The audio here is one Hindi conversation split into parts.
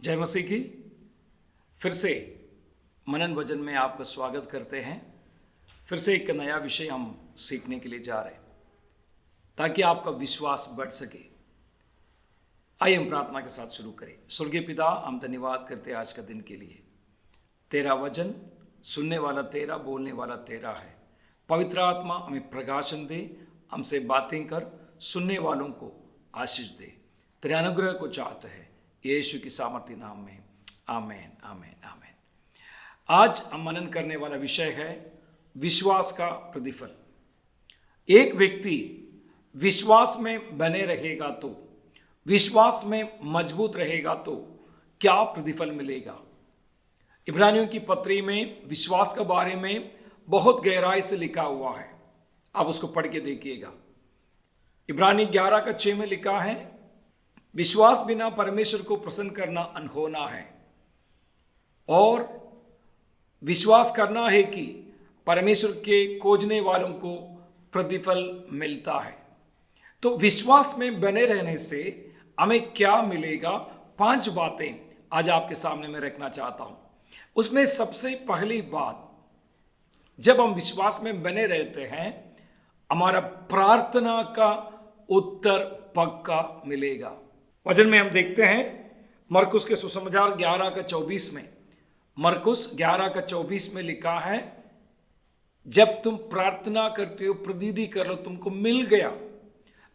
जय मसीह की। फिर से मनन वचन में आपका स्वागत करते हैं। फिर से एक नया विषय हम सीखने के लिए जा रहे हैं ताकि आपका विश्वास बढ़ सके। आइए हम प्रार्थना के साथ शुरू करें। स्वर्गीय पिता, हम धन्यवाद करते हैं आज का दिन के लिए। तेरा वचन सुनने वाला तेरा, बोलने वाला तेरा है। पवित्र आत्मा हमें प्रकाशन दे, हमसे बातें कर, सुनने वालों को आशीष दे। तेरे अनुग्रह को चाहते हैं यीशु की सामर्थ्य नाम में, आमेन आमेन आमेन। आज हम मनन करने वाला विषय है विश्वास का प्रतिफल। एक व्यक्ति विश्वास में बने रहेगा तो, विश्वास में मजबूत रहेगा तो क्या प्रतिफल मिलेगा। इब्रानियों की पत्री में विश्वास के बारे में बहुत गहराई से लिखा हुआ है। आप उसको पढ़ के देखिएगा। इब्रानी 11:6 में लिखा है, विश्वास बिना परमेश्वर को प्रसन्न करना अनहोना है, और विश्वास करना है कि परमेश्वर के खोजने वालों को प्रतिफल मिलता है। तो विश्वास में बने रहने से हमें क्या मिलेगा, 5 बातें आज आपके सामने मैं रखना चाहता हूं। उसमें सबसे पहली बात, जब हम विश्वास में बने रहते हैं, हमारा प्रार्थना का उत्तर पक्का मिलेगा। वचन में हम देखते हैं मरकुस के सुसमाचार 11:24 में, मरकुस 11:24 में लिखा है, जब तुम प्रार्थना करते हो प्रतिधि कर लो, तुमको मिल गया।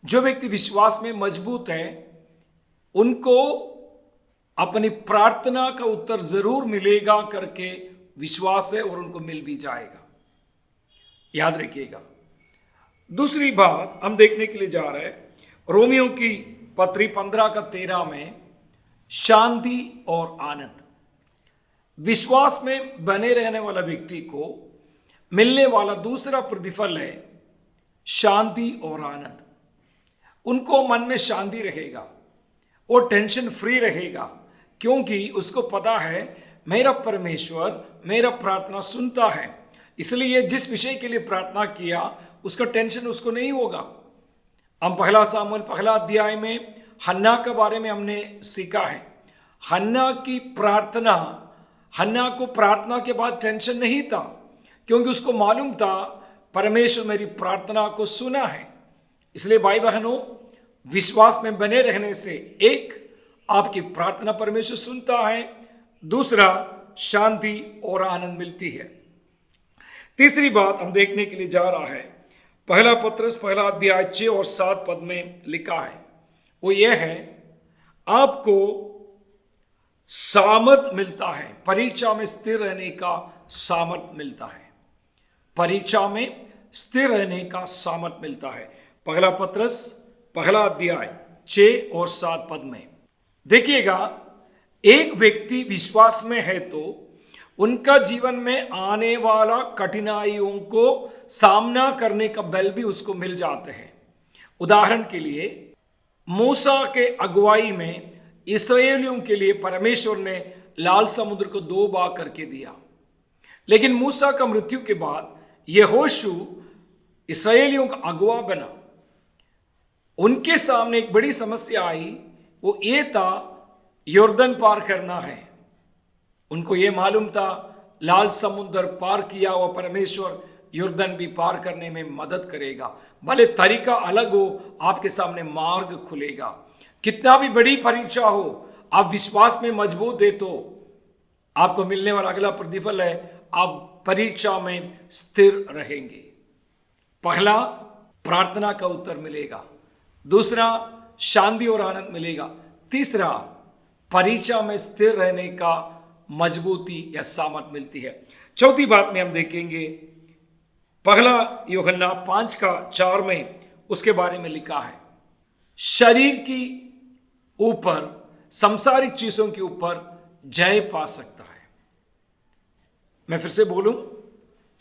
जो व्यक्ति विश्वास में मजबूत है उनको अपनी प्रार्थना का उत्तर जरूर मिलेगा करके विश्वास है, और उनको मिल भी जाएगा। याद रखिएगा। दूसरी बात हम देखने के लिए जा रहे हैं, रोमियो की पत्री 15:13 में, शांति और आनंद। विश्वास में बने रहने वाला व्यक्ति को मिलने वाला दूसरा प्रतिफल है शांति और आनंद। उनको मन में शांति रहेगा, वो टेंशन फ्री रहेगा, क्योंकि उसको पता है मेरा परमेश्वर मेरा प्रार्थना सुनता है। इसलिए जिस विषय के लिए प्रार्थना किया उसका टेंशन उसको नहीं होगा। हम पहला सामुएल 1 अध्याय में हन्ना के बारे में हमने सीखा है। हन्ना की प्रार्थना, हन्ना को प्रार्थना के बाद टेंशन नहीं था, क्योंकि उसको मालूम था परमेश्वर मेरी प्रार्थना को सुना है। इसलिए भाई बहनों, विश्वास में बने रहने से एक, आपकी प्रार्थना परमेश्वर सुनता है, दूसरा शांति और आनंद मिलती है। तीसरी बात हम देखने के लिए जा रहा है, पहला पत्रस 1 अध्याय 6 और 7 पद में लिखा है, वो ये है, आपको सामर्थ मिलता है, परीक्षा में स्थिर रहने का सामर्थ मिलता है। परीक्षा में स्थिर रहने का सामर्थ मिलता है। पहला पत्रस 1 अध्याय 6 और 7 पद में देखिएगा, एक व्यक्ति विश्वास में है तो उनका जीवन में आने वाला कठिनाइयों को सामना करने का बल भी उसको मिल जाते हैं। उदाहरण के लिए, मूसा के अगुवाई में इस्राएलियों के लिए परमेश्वर ने लाल समुद्र को 2 बार करके दिया, लेकिन मूसा का मृत्यु के बाद यहोशू इस्राएलियों का अगुवा बना। उनके सामने एक बड़ी समस्या आई, वो ये था यॉर्दन पार करना है। उनको ये मालूम था लाल समुद्र पार किया हुआ परमेश्वर यॉर्दन भी पार करने में मदद करेगा। भले तरीका अलग हो, आपके सामने मार्ग खुलेगा। कितना भी बड़ी परीक्षा हो, आप विश्वास में मजबूत है तो आपको मिलने वाला अगला प्रतिफल है, आप परीक्षा में स्थिर रहेंगे। पहला, प्रार्थना का उत्तर मिलेगा। दूसरा, शांति और आनंद मिलेगा। तीसरा, परीक्षा में स्थिर रहने का मजबूती या सामर्थ मिलती है। चौथी बात में हम देखेंगे, 1 यूहन्ना 5:4 में उसके बारे में लिखा है, शरीर की ऊपर, सांसारिक चीजों के ऊपर जय पा सकता है। मैं फिर से बोलूं,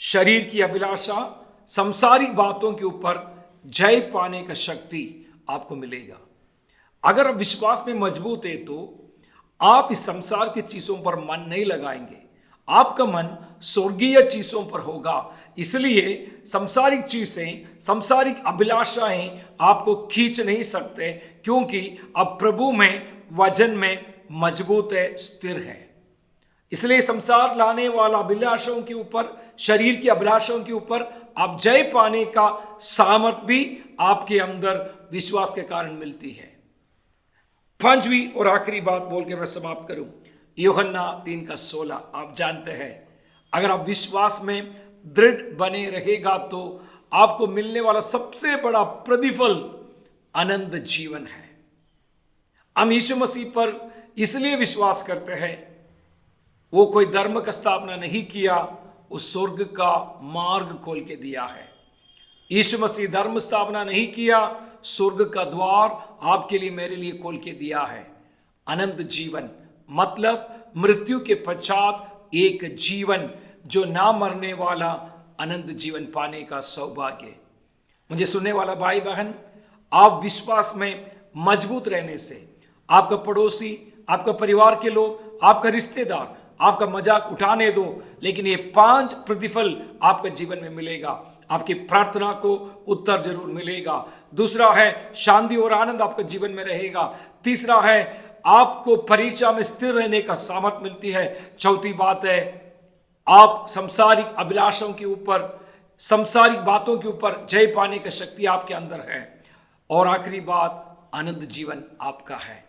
शरीर की अभिलाषा, सांसारिक बातों के ऊपर जय पाने का शक्ति आपको मिलेगा। अगर आप विश्वास में मजबूत है तो आप इस संसार की चीजों पर मन नहीं लगाएंगे, आपका मन स्वर्गीय चीजों पर होगा। इसलिए सांसारिक चीजें, सांसारिक अभिलाषाएं आपको खींच नहीं सकते, क्योंकि अब प्रभु में, वचन में मजबूत है, स्थिर है। इसलिए संसार लाने वाला अभिलाषों के ऊपर, शरीर की अभिलाषों के ऊपर आप जय पाने का सामर्थ भी आपके अंदर विश्वास के कारण मिलती है। पांचवी और आखिरी बात बोल के मैं समाप्त करूं, यूहन्ना 3:16। आप जानते हैं, अगर आप विश्वास में दृढ़ बने रहेगा तो आपको मिलने वाला सबसे बड़ा प्रतिफल आनंद जीवन है। हम यीशु मसीह पर इसलिए विश्वास करते हैं, वो कोई धर्म का स्थापना नहीं किया, उस स्वर्ग का मार्ग खोल के दिया है। यीशु मसीह धर्म स्थापना नहीं किया, स्वर्ग का द्वार आपके लिए, मेरे लिए खोल के दिया है। अनंत जीवन मतलब मृत्यु के पश्चात एक जीवन जो ना मरने वाला अनंत जीवन पाने का सौभाग्य। मुझे सुनने वाला भाई बहन, आप विश्वास में मजबूत रहने से आपका पड़ोसी, आपका परिवार के लोग, आपका रिश्तेदार आपका मजाक उठाने दो, लेकिन ये 5 प्रतिफल आपके जीवन में मिलेगा। आपकी प्रार्थना को उत्तर जरूर मिलेगा। दूसरा है शांति और आनंद आपके जीवन में रहेगा। तीसरा है आपको परीक्षा में स्थिर रहने का सामर्थ मिलती है। चौथी बात है आप संसारिक अभिलाषों के ऊपर, संसारिक बातों के ऊपर जय पाने की शक्ति आपके अंदर है। और आखिरी बात, आनंद जीवन आपका है।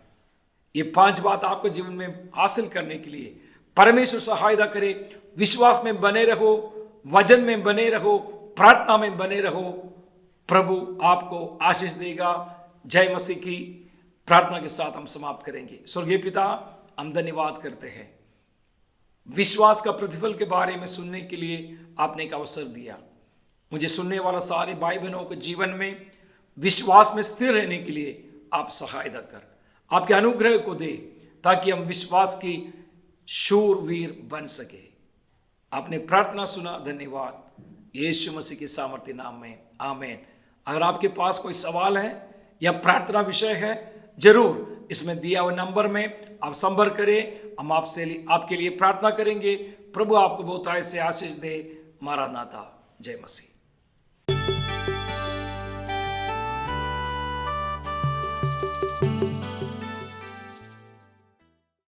ये 5 बात आपके जीवन में हासिल करने के लिए परमेश्वर सहायता करे। विश्वास में बने रहो, वजन में बने रहो, प्रार्थना में बने रहो। प्रभु आपको आशीष देगा। जय मसीह की प्रार्थना के साथ हम समाप्त करेंगे। स्वर्गीय पिता, हम धन्यवाद करते हैं विश्वास का प्रतिफल के बारे में सुनने के लिए आपने एक अवसर दिया। मुझे सुनने वाला सारे भाई बहनों के जीवन में विश्वास में स्थिर रहने के लिए आप सहायता कर, आपके अनुग्रह को दे, ताकि हम विश्वास की शूरवीर बन सके। आपने प्रार्थना सुना, धन्यवाद। यीशु मसीह के सामर्थ्य नाम में, आमीन। अगर आपके पास कोई सवाल है या प्रार्थना विषय है, जरूर इसमें दिया हुआ नंबर में आप संपर्क करें। हम आपके लिए प्रार्थना करेंगे। प्रभु आपको बहुत आय से आशीष दे। मारानाथा। जय मसीह।